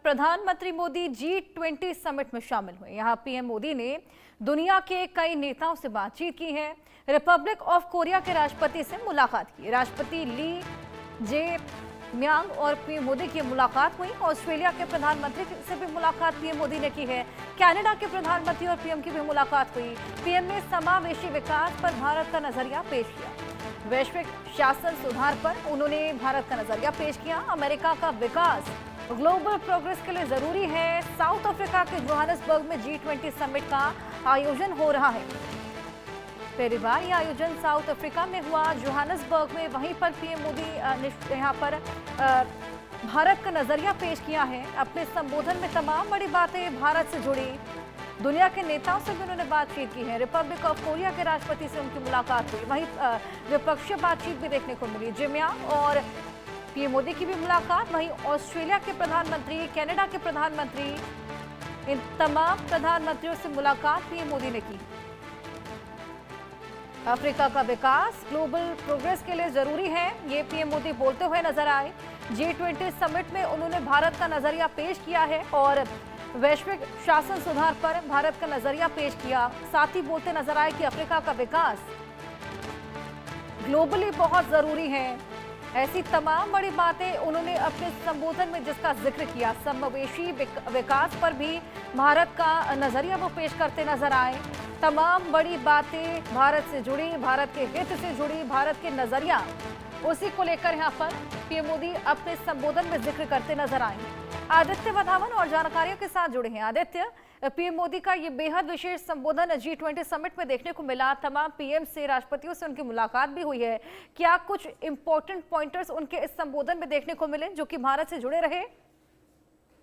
प्रधानमंत्री Modi G20 summit में शामिल हुए। यहाँ पीएम मोदी ने दुनिया के कई नेताओं से बातचीत की है। रिपब्लिक ऑफ कोरिया के राष्ट्रपति से मुलाकात की। राष्ट्रपति ली जे म्यांग और पीएम मोदी की मुलाकात हुई। ऑस्ट्रेलिया के प्रधानमंत्री से भी मुलाकात पीएम मोदी ने की है। कनाडा के प्रधानमंत्री और पीएम की भी मुलाकात हुई। पीएम ने समावेशी विकास पर भारत का नजरिया पेश किया। वैश्विक शासन सुधार पर उन्होंने भारत का नजरिया पेश किया। अमेरिका का विकास ग्लोबल प्रोग्रेस के लिए जरूरी है। साउथ अफ्रीका के जोहानिसबर्ग में G20 समिट का आयोजन हो रहा है। पहली बार यह आयोजन साउथ अफ्रीका में हुआ, जोहानिसबर्ग में। वहीं पर पीएम मोदी ने यहाँ पर भारत का नजरिया पेश किया है। अपने संबोधन में तमाम बड़ी बातें भारत से जुड़ी। दुनिया के नेताओं से भी उन्होंने बातचीत की है। रिपब्लिक ऑफ कोरिया के राष्ट्रपति से उनकी मुलाकात हुई। वहीं द्विपक्षीय बातचीत भी देखने को मिली। जिम्या और पीएम मोदी की भी मुलाकात। वहीं ऑस्ट्रेलिया के प्रधानमंत्री, कनाडा के प्रधानमंत्री, इन तमाम प्रधानमंत्रियों से मुलाकात पीएम मोदी ने की। अफ्रीका का विकास ग्लोबल प्रोग्रेस के लिए जरूरी है, ये पीएम मोदी बोलते हुए नजर आए। G20 समिट में उन्होंने भारत का नजरिया पेश किया है और वैश्विक शासन सुधार पर भारत का नजरिया पेश किया। साथ ही बोलते नजर आए कि अफ्रीका का विकास ग्लोबली बहुत जरूरी है। ऐसी तमाम बड़ी बातें उन्होंने अपने संबोधन में जिसका जिक्र किया। समावेशी विकास पर भी भारत का नजरिया वो पेश करते नजर आए। तमाम बड़ी बातें भारत से जुड़ी, भारत के हित से जुड़ी, भारत के नजरिया, उसी को लेकर यहाँ पर पीएम मोदी अपने संबोधन में जिक्र करते नजर आए। आदित्य वधावन और जानकारियों के साथ जुड़े हैं। आदित्य, पीएम मोदी का ये बेहद विशेष संबोधन G20 समिट में देखने को मिला। तमाम पीएम से, राष्ट्रपतियों से उनकी मुलाकात भी हुई है। क्या कुछ इंपॉर्टेंट पॉइंटर्स उनके इस संबोधन में देखने को मिले जो कि भारत से जुड़े रहे?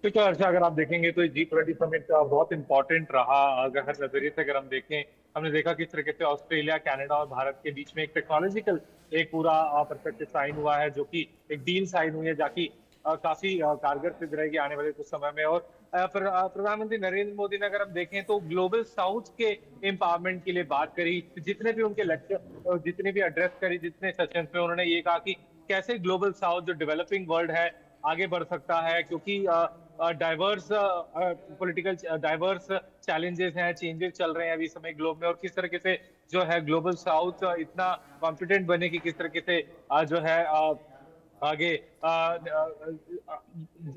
तो अर्षा, अगर आप देखेंगे तो G20 समिट बहुत इंपॉर्टेंट रहा। अगर हर नजरिए से अगर हम देखें, हमने देखा किस तरीके से ऑस्ट्रेलिया, कनाडा और भारत के बीच में एक टेक्नोलॉजिकल एक पूरा परस्पेक्टिव साइन हुआ है, जो कि एक डील साइन हुई है, जाकि काफी कारगर सिद्ध रहेगी आने वाले कुछ समय में। और प्रधानमंत्री नरेंद्र मोदी ने अगर हम देखें तो ग्लोबल साउथ के एम्पावरमेंट के लिए बात करी। जितने भी उनके लेक्चर, जितने भी एड्रेस करी, जितने सेशंस में उन्होंने ये कहा कि कैसे ग्लोबल साउथ जो डेवलपिंग वर्ल्ड है आगे बढ़ सकता है, क्योंकि डाइवर्स पॉलिटिकल डाइवर्स चैलेंजेस हैं, चेंजेस चल रहे हैं अभी समय ग्लोब में, और किस तरीके से जो है ग्लोबल साउथ इतना कॉम्पिटेंट बने कि किस तरीके से जो है आगे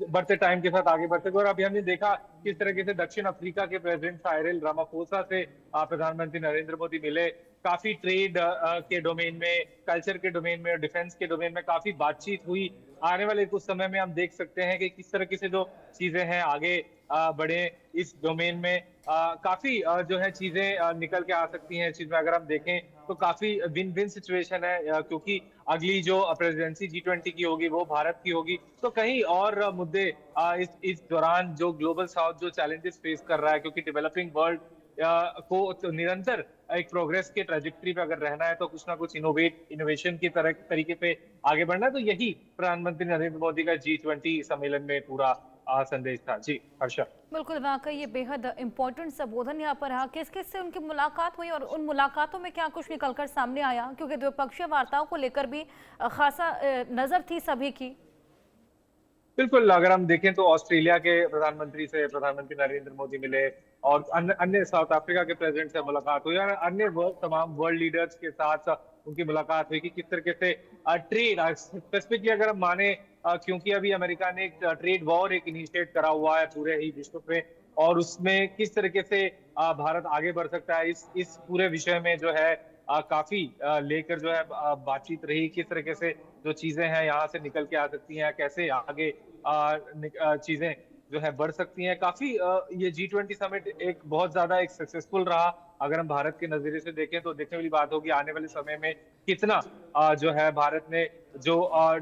बढ़ते टाइम के साथ आगे बढ़ते। और अभी हमने देखा किस तरीके से दक्षिण अफ्रीका के प्रेसिडेंट साइरिल रामाफोसा से प्रधानमंत्री नरेंद्र मोदी मिले। काफी ट्रेड के डोमेन में, कल्चर के डोमेन में और डिफेंस के डोमेन में काफी बातचीत हुई। आने वाले कुछ समय में हम देख सकते हैं कि किस तरीके से जो चीजें हैं आगे बढ़े इस डोमेन में। काफी जो है चीजें निकल के आ सकती हैं। इस चीज में अगर हम देखें तो काफी विन विन सिचुएशन है, क्योंकि अगली जो प्रेसिडेंसी G20 की होगी वो भारत की होगी। तो कहीं और मुद्दे इस दौरान जो ग्लोबल साउथ जो चैलेंजेस फेस कर रहा है, क्योंकि डेवलपिंग वर्ल्ड को तो निरंतर एक प्रोग्रेस के ट्रैजेक्टरी पे अगर रहना है तो कुछ ना कुछ इनोवेशन की तरीके पे आगे बढ़ना है। तो यही प्रधानमंत्री नरेंद्र मोदी का G20 सम्मेलन में पूरा संदेश था। जी हर्षा। बिल्कुल, वाकई ये बेहद इंपॉर्टेंट संबोधन यहाँ पर रहा। किस किस से उनकी मुलाकात हुई और उन मुलाकातों में क्या कुछ निकलकर सामने आया, क्योंकि द्विपक्षीय वार्ताओं को लेकर भी खासा नजर थी सभी की। बिल्कुल, अगर हम देखें तो ऑस्ट्रेलिया के प्रधानमंत्री से प्रधानमंत्री नरेंद्र मोदी मिले, और अन्य साउथ अफ्रीका के प्रेसिडेंट से मुलाकात हुई, और अन्य तमाम वर्ल्ड लीडर्स के साथ उनकी मुलाकात हुई कि किस तरीके से ट्रेड स्पेसिफिकली अगर हम माने, क्योंकि अभी अमेरिका ने एक ट्रेड वॉर एक इनिशिएट करा हुआ है पूरे ही विश्व में, और उसमें किस तरीके से भारत आगे बढ़ सकता है, इस पूरे विषय में जो है काफी लेकर जो है बातचीत रही। किस तरीके से जो चीजें हैं यहाँ से निकल के आ सकती हैं, कैसे आगे चीजें जो है बढ़ सकती हैं। काफी ये G20 समिट एक बहुत ज्यादा एक सक्सेसफुल रहा। अगर हम भारत के नजरिए से देखें तो देखने वाली बात होगी आने वाले समय में कितना जो है भारत ने जो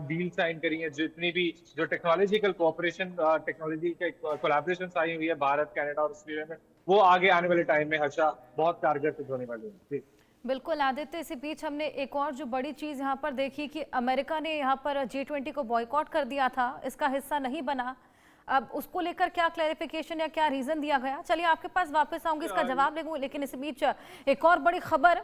डील साइन करी है, जितनी भी जो टेक्नोलॉजिकल कोऑपरेशन, टेक्नोलॉजी के कोलैबोरेशन आई हुई है भारत, कनाडा और ऑस्ट्रेलिया में, वो आगे आने वाले टाइम में हर्षा बहुत कारगर सिद्ध होने वाली है। बिल्कुल आदित्य, इसी बीच हमने एक और जो बड़ी चीज यहाँ पर देखी कि अमेरिका ने यहाँ पर G20 को बॉयकॉट कर दिया था, इसका हिस्सा नहीं बना। अब उसको लेकर क्या क्लैरिफिकेशन या क्या रीजन दिया गया? चलिए आपके पास वापस आऊंगी, इसका जवाब देंगे, लेकिन इसी बीच एक और बड़ी खबर